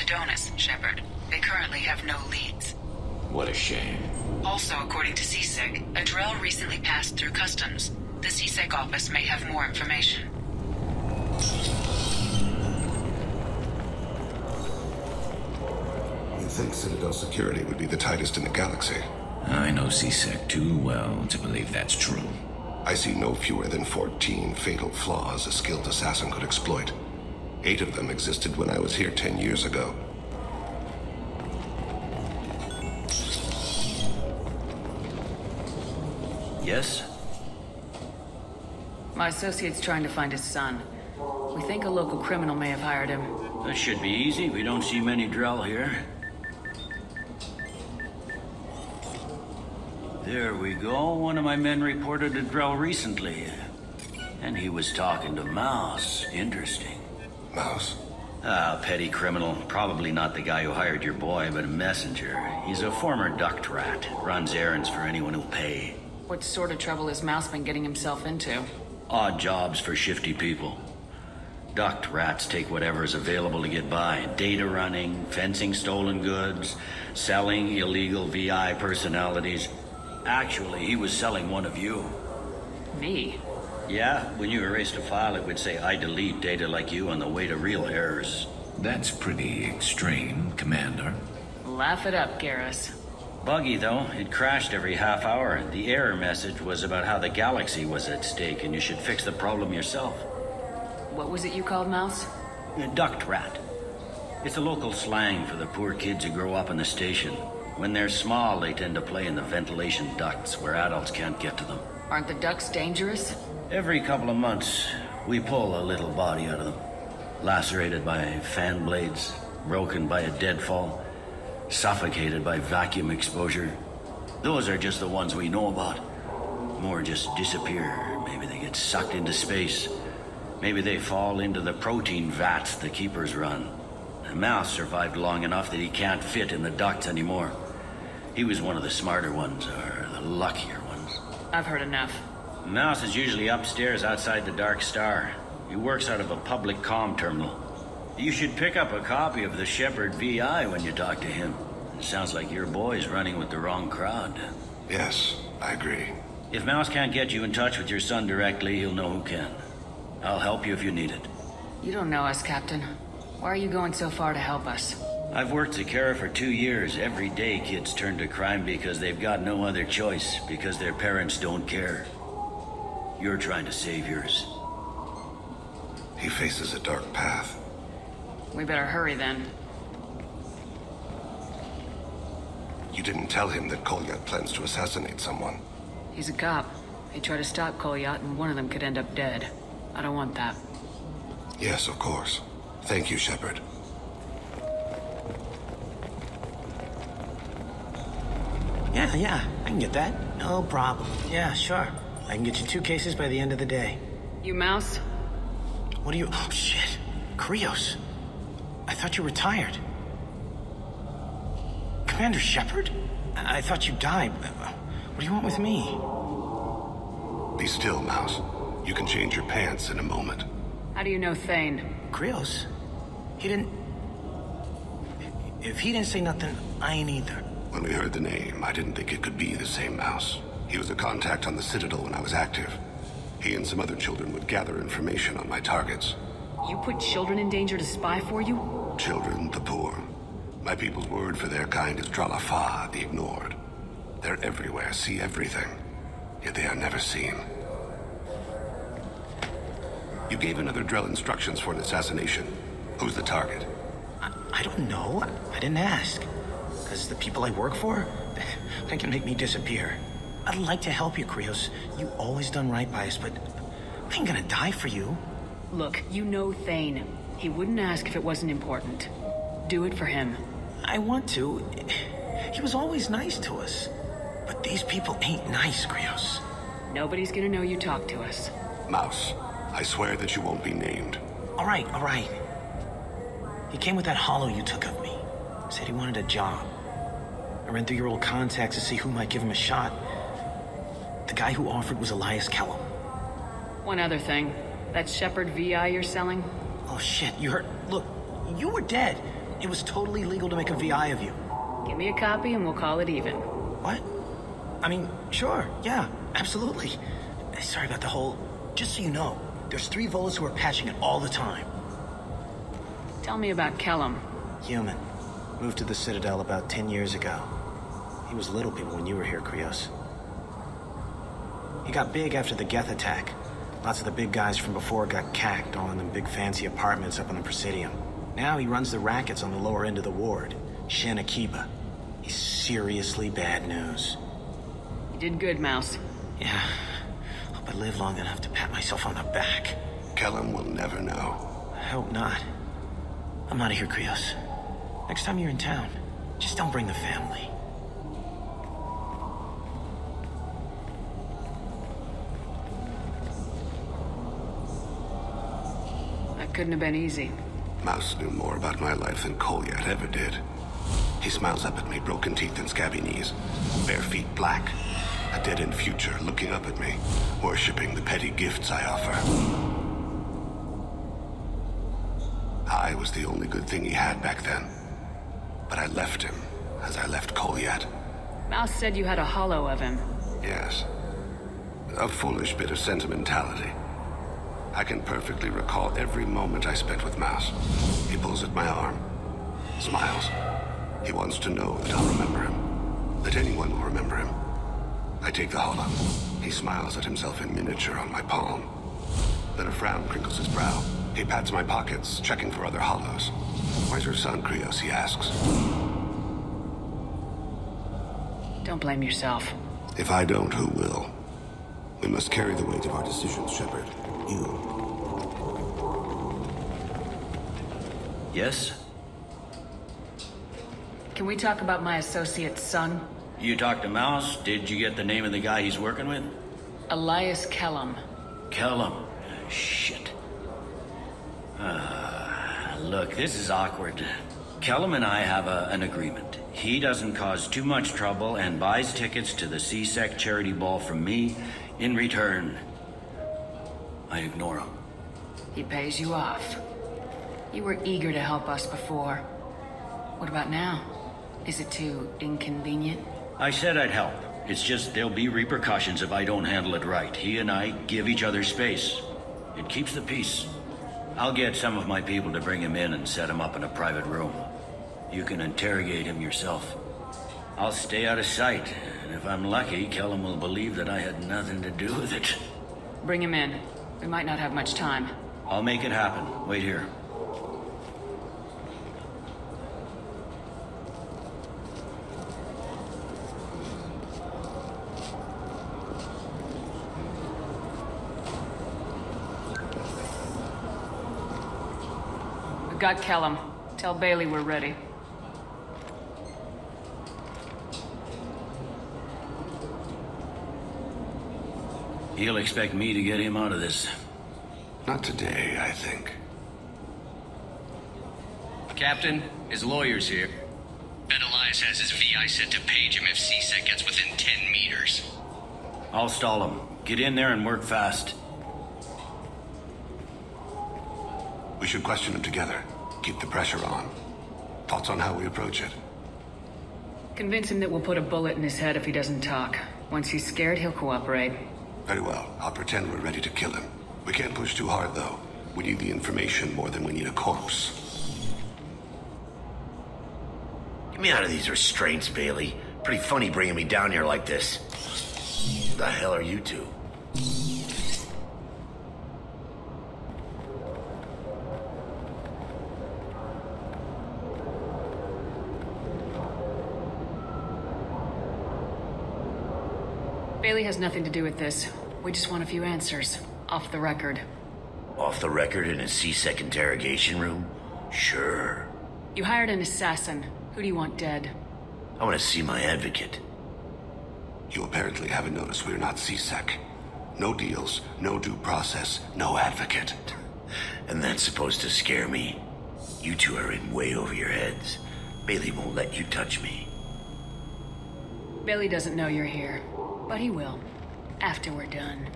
Sedonus, Shepard. They currently have no leads. What a shame. Also, according to CSEC, a Drell recently passed through customs. The CSEC office may have more information. You think Citadel security would be the tightest in the galaxy? I know CSEC too well to believe that's true. I see no fewer than 14 fatal flaws a skilled assassin could exploit. 8 of them existed when I was here 10 years ago. Yes? My associate's trying to find his son. We think a local criminal may have hired him. That should be easy. We don't see many Drell here. There we go. One of my men reported a Drell recently. And he was talking to Mouse. Interesting. Mouse? Ah, petty criminal. Probably not the guy who hired your boy, but a messenger. He's a former duct rat. Runs errands for anyone who'll pay. What sort of trouble has Mouse been getting himself into? Odd jobs for shifty people. Duct rats take whatever is available to get by. Data running, fencing stolen goods, selling illegal VI personalities. Actually, he was selling one of you. Me? Yeah, when you erased a file, it would say, I delete data like you on the way to real errors. That's pretty extreme, Commander. Laugh it up, Garrus. Buggy, though. It crashed every half hour. The error message was about how the galaxy was at stake and you should fix the problem yourself. What was it you called Mouse? A duct rat. It's a local slang for the poor kids who grow up in the station. When they're small, they tend to play in the ventilation ducts where adults can't get to them. Aren't the ducks dangerous? Every couple of months, we pull a little body out of them. Lacerated by fan blades, broken by a deadfall, suffocated by vacuum exposure. Those are just the ones we know about. More just disappear. Maybe they get sucked into space. Maybe they fall into the protein vats the keepers run. Mouse survived long enough that he can't fit in the ducts anymore. He was one of the smarter ones, or the luckier ones. I've heard enough. Mouse is usually upstairs outside the Dark Star. He works out of a public comm terminal. You should pick up a copy of the Shepard VI when you talk to him. It sounds like your boy's running with the wrong crowd. Yes, I agree. If Mouse can't get you in touch with your son directly, he'll know who can. I'll help you if you need it. You don't know us, Captain. Why are you going so far to help us? I've worked Zakara for 2 years. Every day kids turn to crime because they've got no other choice, because their parents don't care. You're trying to save yours. He faces a dark path. We better hurry then. You didn't tell him that Kolyat plans to assassinate someone. He's a cop. He'd try to stop Kolyat and one of them could end up dead. I don't want that. Yes, of course. Thank you, Shepard. Yeah, I can get that. No problem. Yeah, sure. I can get you 2 cases by the end of the day. You Mouse? What are you... Oh, shit. Krios. I thought you were retired. Commander Shepard? I thought you died. What do you want with me? Be still, Mouse. You can change your pants in a moment. How do you know Thane? Krios? He didn't... If he didn't say nothing, I ain't either. When we heard the name, I didn't think it could be the same Mouse. He was a contact on the Citadel when I was active. He and some other children would gather information on my targets. You put children in danger to spy for you? Children, the poor. My people's word for their kind is Dralafa, the ignored. They're everywhere, see everything. Yet they are never seen. You gave another Drell instructions for an assassination. Who's the target? I don't know. I didn't ask. Because the people I work for, they can make me disappear. I'd like to help you, Krios. You always done right by us, but I ain't gonna die for you. Look, you know Thane. He wouldn't ask if it wasn't important. Do it for him. I want to. He was always nice to us. But these people ain't nice, Krios. Nobody's gonna know you talked to us. Mouse, I swear that you won't be named. All right. He came with that hollow you took of me. Said he wanted a job. I ran through your old contacts to see who might give him a shot. The guy who offered was Elias Kellum. One other thing. That Shepard VI you're selling? Oh shit, you heard... Look, you were dead. It was totally legal to make a VI of you. Give me a copy and we'll call it even. What? I mean, sure, yeah, absolutely. Sorry about the whole... Just so you know, there's 3 Volas who are patching it all the time. Tell me about Kellum. Human. Moved to the Citadel about 10 years ago. He was little people when you were here, Krios. He got big after the Geth attack. Lots of the big guys from before got cacked all in them big fancy apartments up on the Presidium. Now he runs the rackets on the lower end of the ward, Shin Akiba. He's seriously bad news. You did good, Mouse. Yeah. Hope I live long enough to pat myself on the back. Kellum will never know. I hope not. I'm out of here, Krios. Next time you're in town, just don't bring the family. That couldn't have been easy. Mouse knew more about my life than Kolyat ever did. He smiles up at me, broken teeth and scabby knees, bare feet black, a dead-end future looking up at me, worshipping the petty gifts I offer. I was the only good thing he had back then, but I left him as I left Kolyat. Mouse said you had a hollow of him. Yes. A foolish bit of sentimentality. I can perfectly recall every moment I spent with Mouse. He pulls at my arm, smiles. He wants to know that I'll remember him, that anyone will remember him. I take the hollow. He smiles at himself in miniature on my palm. Then a frown crinkles his brow. He pats my pockets, checking for other hollows. Where's your son, Krios, he asks. Don't blame yourself. If I don't, who will? We must carry the weight of our decisions, Shepard. You. Yes? Can we talk about my associate's son? You talked to Mouse? Did you get the name of the guy he's working with? Elias Kellum. Kellum. Shit. Look, this is awkward. Kellum and I have an agreement. He doesn't cause too much trouble and buys tickets to the C-Sec charity ball from me. In return, I ignore him. He pays you off. You were eager to help us before. What about now? Is it too inconvenient? I said I'd help. It's just there'll be repercussions if I don't handle it right. He and I give each other space. It keeps the peace. I'll get some of my people to bring him in and set him up in a private room. You can interrogate him yourself. I'll stay out of sight, and if I'm lucky, Kellum will believe that I had nothing to do with it. Bring him in. We might not have much time. I'll make it happen. Wait here. We've got Kellum. Tell Bailey we're ready. He'll expect me to get him out of this. Not today, I think. Captain, his lawyer's here. Bet Elias has his VI set to page him if C-Sec gets within 10 meters. I'll stall him. Get in there and work fast. We should question him together. Keep the pressure on. Thoughts on how we approach it? Convince him that we'll put a bullet in his head if he doesn't talk. Once he's scared, he'll cooperate. Very well. I'll pretend we're ready to kill him. We can't push too hard, though. We need the information more than we need a corpse. Get me out of these restraints, Bailey. Pretty funny bringing me down here like this. Who the hell are you two? Bailey has nothing to do with this. We just want a few answers. Off the record. Off the record in a C-Sec interrogation room? Sure. You hired an assassin. Who do you want dead? I want to see my advocate. You apparently haven't noticed we're not C-Sec. No deals, no due process, no advocate. And that's supposed to scare me? You two are in way over your heads. Bailey won't let you touch me. Bailey doesn't know you're here, but he will. After we're done.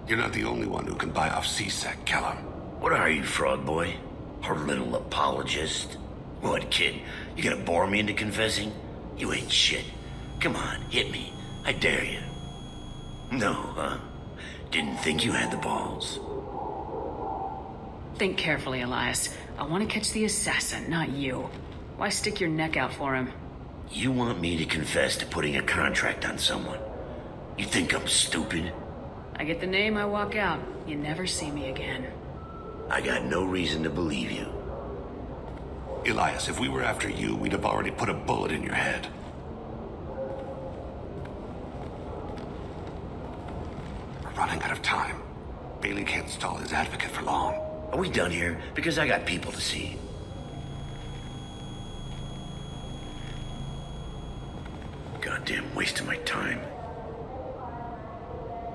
You're not the only one who can buy off C-Sec, Kellum. What are you, fraud boy? Her little apologist? What, kid? You gonna bore me into confessing? You ain't shit. Come on, hit me. I dare you. No, huh? Didn't think you had the balls. Think carefully, Elias. I want to catch the assassin, not you. Why stick your neck out for him? You want me to confess to putting a contract on someone? You think I'm stupid? I get the name, I walk out. You never see me again. I got no reason to believe you. Elias, if we were after you, we'd have already put a bullet in your head. We're running out of time. Bailey can't stall his advocate for long. Are we done here? Because I got people to see. Goddamn waste of my time.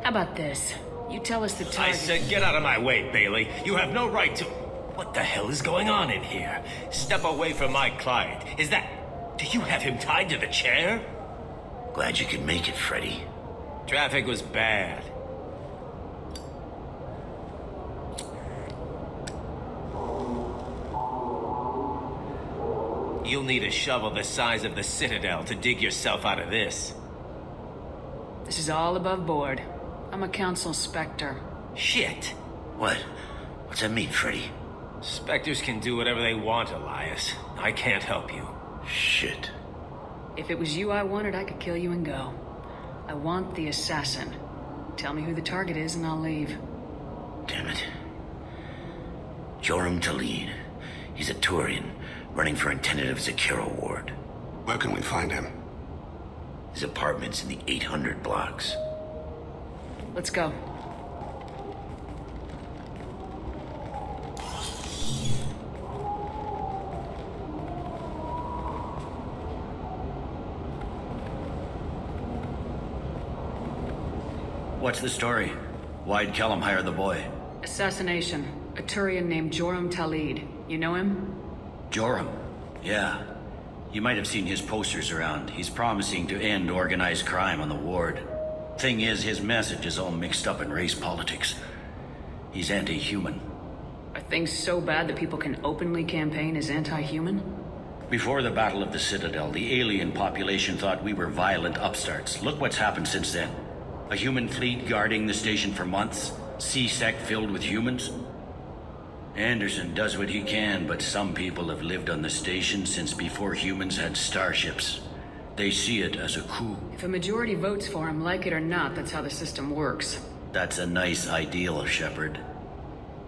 How about this? You tell us the I target. said get out of my way, Bailey. You have no right to... What the hell is going on in here? Step away from my client. Is that... Do you have him tied to the chair? Glad you could make it, Freddy. Traffic was bad. You'll need a shovel the size of the Citadel to dig yourself out of this. This is all above board. I'm a council specter. Shit. What? What's that mean, Freddy? Spectres can do whatever they want, Elias. I can't help you. Shit. If it was you I wanted, I could kill you and go. I want the assassin. Tell me who the target is and I'll leave. Damn it. Joram Talid. He's a Turian, running for intendant of Zakira Ward. Where can we find him? His apartment's in the 800 blocks. Let's go. What's the story? Why'd Kellum hire the boy? Assassination. A Turian named Joram Talid. You know him? Joram? Yeah. You might have seen his posters around. He's promising to end organized crime on the ward. Thing is, his message is all mixed up in race politics. He's anti-human. Are things so bad that people can openly campaign as anti-human? Before the Battle of the Citadel, the alien population thought we were violent upstarts. Look what's happened since then. A human fleet guarding the station for months. C-Sec filled with humans. Anderson does what he can, but some people have lived on the station since before humans had starships. They see it as a coup. If a majority votes for him, like it or not, that's how the system works. That's a nice ideal, Shepard.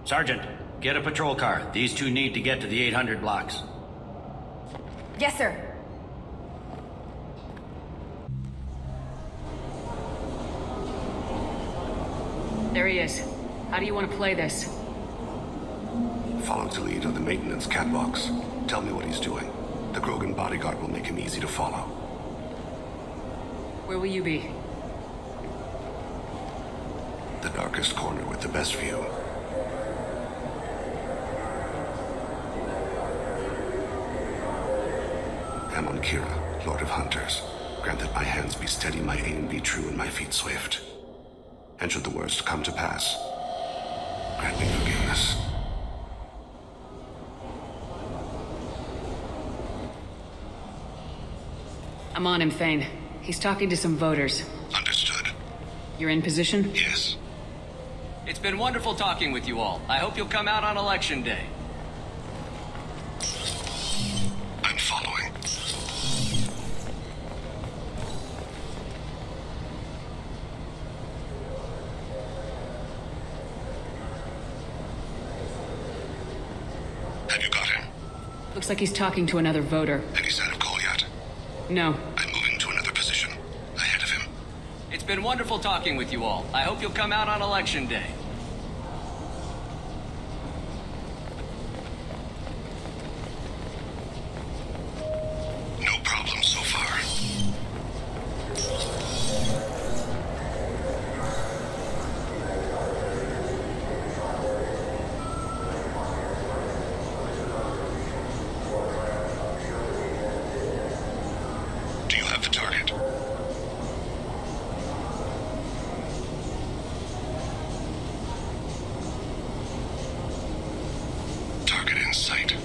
Sergeant, get a patrol car. These two need to get to the 800 blocks. Yes, sir. There he is. How do you want to play this? Follow Talid on the maintenance catwalks. Tell me what he's doing. The Krogan bodyguard will make him easy to follow. Where will you be? The darkest corner with the best view. Amon Kira, Lord of Hunters. Grant that my hands be steady, my aim be true, and my feet swift. And should the worst come to pass, grant me forgiveness. I'm on him, Thane. He's talking to some voters. Understood. You're in position? Yes. It's been wonderful talking with you all. I hope you'll come out on Election Day. I'm following. Have you got him? Looks like he's talking to another voter. Any sign of call yet? No. I'm moving to another position. Ahead of him. It's been wonderful talking with you all. I hope you'll come out on Election Day. No problem so far. Do you have the target? Target in sight.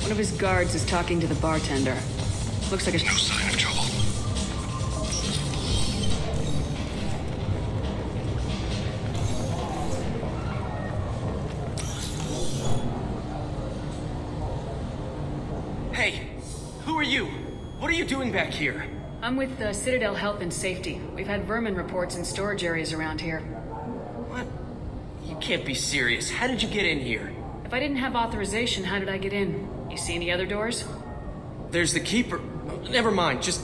One of his guards is talking to the bartender. Looks like a... No sign of trouble. Hey, who are you? What are you doing back here? I'm with Citadel Health and Safety. We've had vermin reports in storage areas around here. What? You can't be serious. How did you get in here? If I didn't have authorization, how did I get in? You see any other doors? There's the keeper. Never mind. Just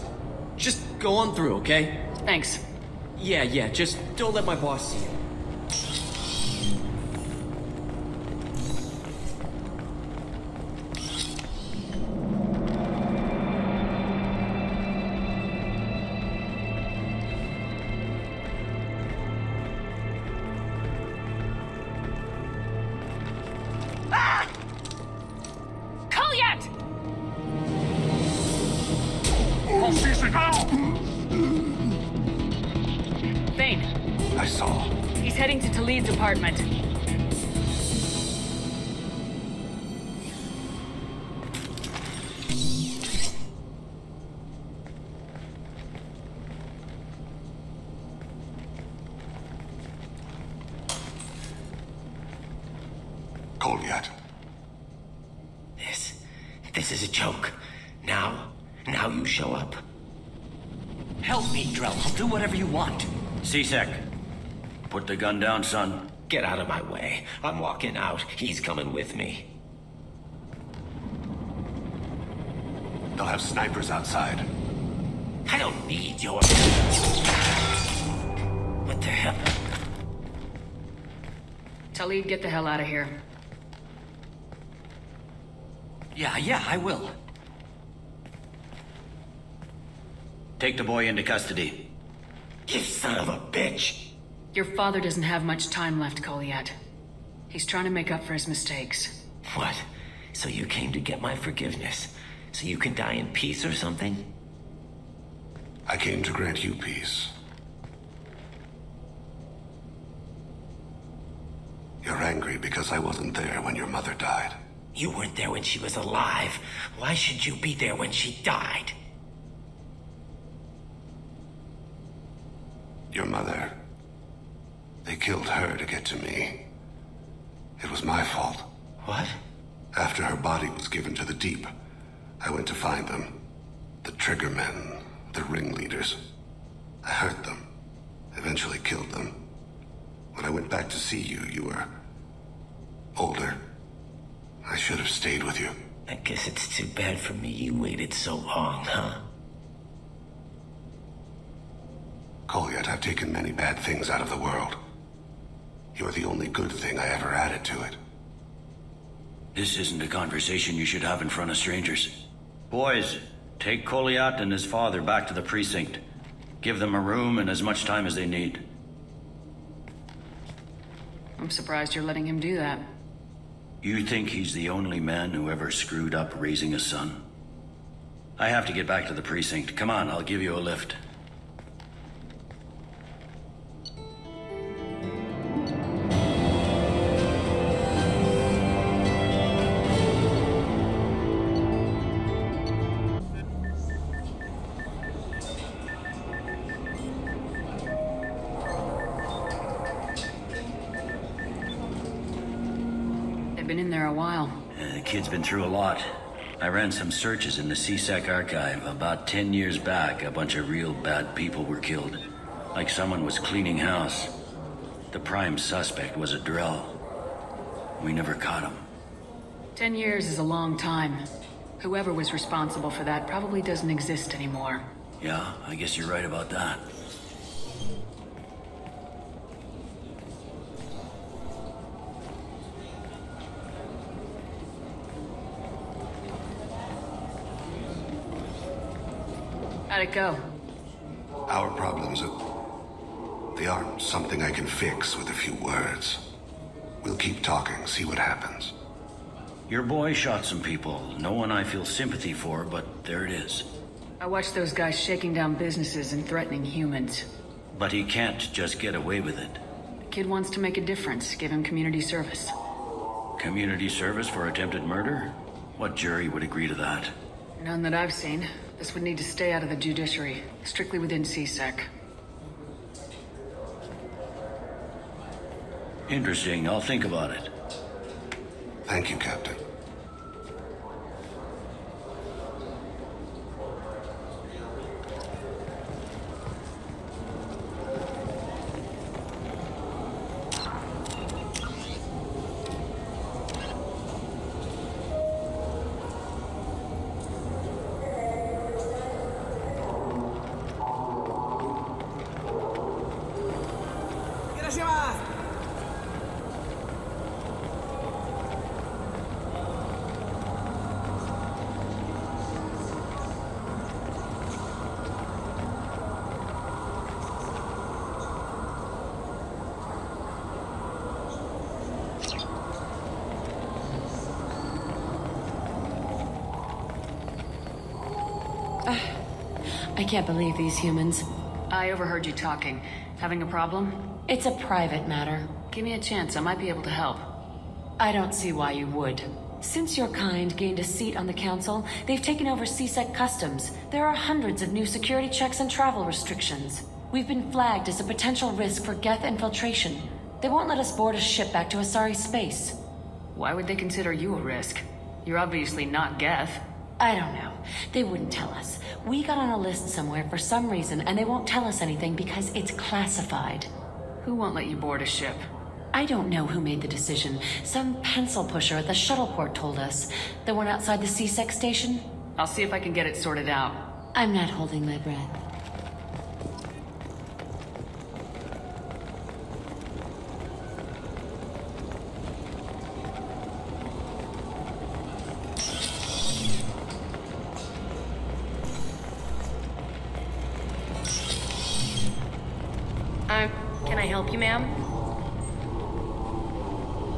go on through, okay? Thanks. Yeah. Just don't let my boss see you. THANE. I saw. He's heading to Talid's apartment. Cold yet? This is a joke. Now you show up. Help me, Drell. I'll do whatever you want. C-Sec, put the gun down, son. Get out of my way. I'm walking out. He's coming with me. They'll have snipers outside. I don't need your... What the hell? Talid, get the hell out of here. Yeah, I will. Take the boy into custody. You son of a bitch! Your father doesn't have much time left, Goliath. He's trying to make up for his mistakes. What? So you came to get my forgiveness? So you can die in peace or something? I came to grant you peace. You're angry because I wasn't there when your mother died. You weren't there when she was alive. Why should you be there when she died? Your mother. They killed her to get to me. It was my fault. What? After her body was given to the deep, I went to find them. The triggermen, the ringleaders. I hurt them, eventually killed them. When I went back to see you, you were older. I should have stayed with you. I guess it's too bad for me you waited so long, huh? Goliath, I've taken many bad things out of the world. You're the only good thing I ever added to it. This isn't a conversation you should have in front of strangers. Boys, take Goliath and his father back to the precinct. Give them a room and as much time as they need. I'm surprised you're letting him do that. You think he's the only man who ever screwed up raising a son? I have to get back to the precinct. Come on, I'll give you a lift. Been in there a while. The kid's been through a lot. I ran some searches in the CSEC archive. About 10 years back, a bunch of real bad people were killed. Like someone was cleaning house. The prime suspect was a Drell. We never caught him. 10 years is a long time. Whoever was responsible for that probably doesn't exist anymore. Yeah, I guess you're right about that. How'd it go? Our problems they aren't something I can fix with a few words. We'll keep talking, see what happens. Your boy shot some people. No one I feel sympathy for, but there it is. I watched those guys shaking down businesses and threatening humans. But he can't just get away with it. The kid wants to make a difference. Give him community service. Community service for attempted murder? What jury would agree to that? None that I've seen. This would need to stay out of the judiciary, strictly within CSEC. Interesting. I'll think about it. Thank you, Captain. I can't believe these humans. I overheard you talking. Having a problem? It's a private matter. Give me a chance, I might be able to help. I don't see why you would. Since your kind gained a seat on the council, they've taken over CSEC customs. There are hundreds of new security checks and travel restrictions. We've been flagged as a potential risk for Geth infiltration. They won't let us board a ship back to Asari space. Why would they consider you a risk? You're obviously not Geth. I don't know. They wouldn't tell us. We got on a list somewhere for some reason, and they won't tell us anything because it's classified. Who won't let you board a ship? I don't know who made the decision. Some pencil pusher at the shuttle port told us. The one outside the CSEC station? I'll see if I can get it sorted out. I'm not holding my breath. Can I help you, ma'am?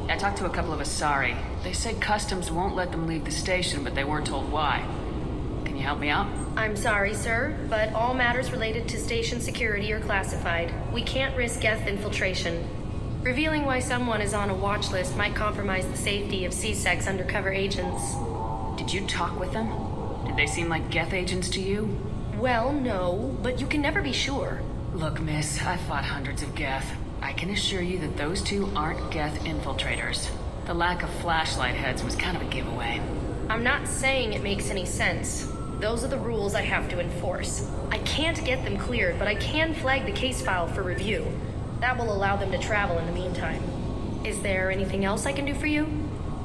I talked to a couple of Asari. They said customs won't let them leave the station, but they weren't told why. Can you help me out? I'm sorry, sir, but all matters related to station security are classified. We can't risk Geth infiltration. Revealing why someone is on a watch list might compromise the safety of CSEC's undercover agents. Did you talk with them? Did they seem like Geth agents to you? Well, no, but you can never be sure. Look, miss, I've fought hundreds of Geth. I can assure you that those two aren't Geth infiltrators. The lack of flashlight heads was kind of a giveaway. I'm not saying it makes any sense. Those are the rules I have to enforce. I can't get them cleared, but I can flag the case file for review. That will allow them to travel in the meantime. Is there anything else I can do for you?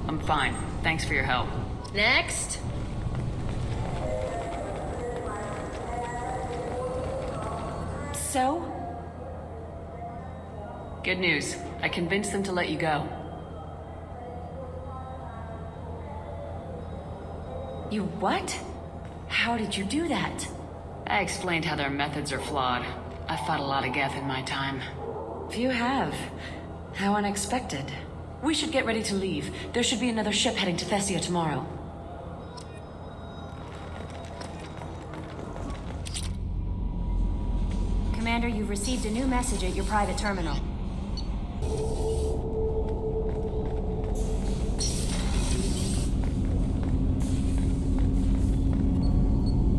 I'm fine. Thanks for your help. Next. So? Good news. I convinced them to let you go. You what? How did you do that? I explained how their methods are flawed. I've fought a lot of Geth in my time. You have. How unexpected. We should get ready to leave. There should be another ship heading to Thessia tomorrow. Commander, you've received a new message at your private terminal.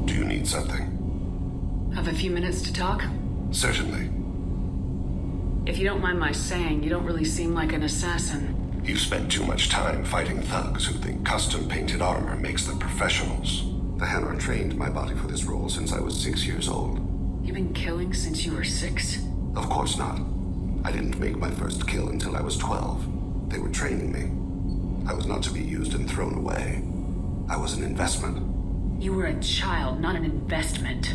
Do you need something? Have a few minutes to talk? Certainly. If you don't mind my saying, you don't really seem like an assassin. You spent too much time fighting thugs who think custom-painted armor makes them professionals. The THANE trained my body for this role since I was 6 years old. You've been killing since you were 6? Of course not. I didn't make my first kill until I was 12. They were training me. I was not to be used and thrown away. I was an investment. You were a child, not an investment.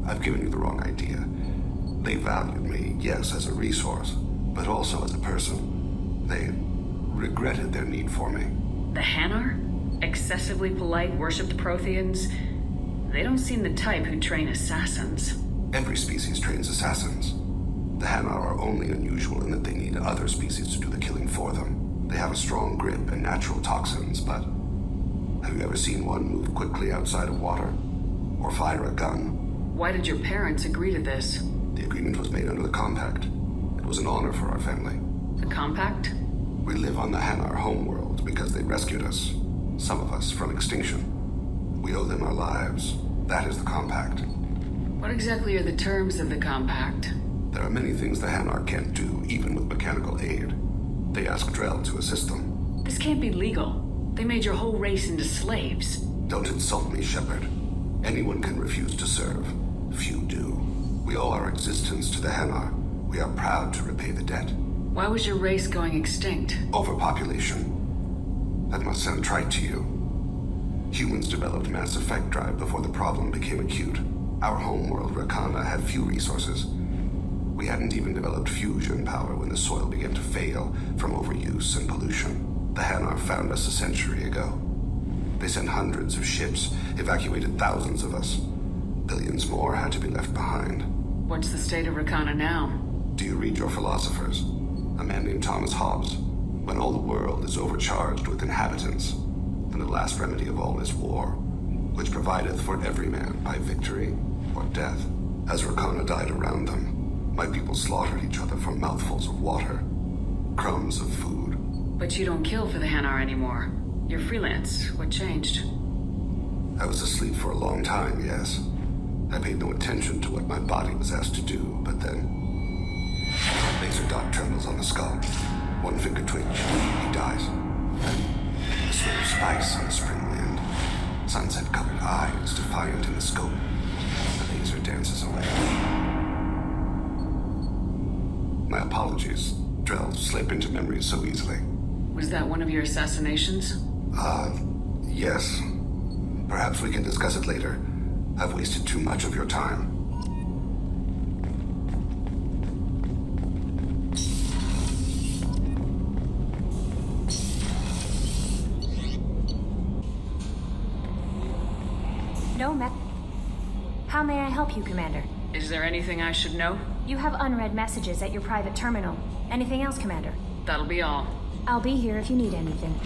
I've given you the wrong idea. They valued me, yes, as a resource, but also as a person. They regretted their need for me. The THANE? Excessively polite, worshipped Protheans? They don't seem the type who train assassins. Every species trains assassins. The THANE are only unusual in that they need other species to do the killing for them. They have a strong grip and natural toxins, but have you ever seen one move quickly outside of water? Or fire a gun? Why did your parents agree to this? The agreement was made under the compact. It was an honor for our family. The compact? We live on the THANE homeworld because they rescued us. some of us from extinction. We owe them our lives. That is the compact. What exactly are the terms of the compact? There are many things the Hanar can't do, even with mechanical aid. They ask Drell to assist them. This can't be legal. They made your whole race into slaves. Don't insult me, Shepard. Anyone can refuse to serve. Few do. We owe our existence to the Hanar. We are proud to repay the debt. Why was your race going extinct? Overpopulation. That must sound trite to you. Humans developed Mass Effect drive before the problem became acute. Our homeworld, Rakana, had few resources. We hadn't even developed fusion power when the soil began to fail from overuse and pollution. The Hanar found us a century ago. They sent hundreds of ships, evacuated thousands of us. Billions more had to be left behind. What's the state of Rakana now? Do you read your philosophers? A man named Thomas Hobbes. When all the world is overcharged with inhabitants, then the last remedy of all is war, which provideth for every man by victory or death. As Rakana died around them, my people slaughtered each other for mouthfuls of water, crumbs of food. But you don't kill for the Hanar anymore. You're freelance. What changed? I was asleep for a long time, yes. I paid no attention to what my body was asked to do, but then... Laser dot trembles on the skull. One finger twitch. He dies. Then the smell of spice on the spring wind. Sunset-colored eyes defiant in the scope. The laser dances away. My apologies. Drell slip into memory so easily. Was that one of your assassinations? Yes. Perhaps we can discuss it later. I've wasted too much of your time. No, How may I help you, Commander? Is there anything I should know? You have unread messages at your private terminal. Anything else, Commander? That'll be all. I'll be here if you need anything.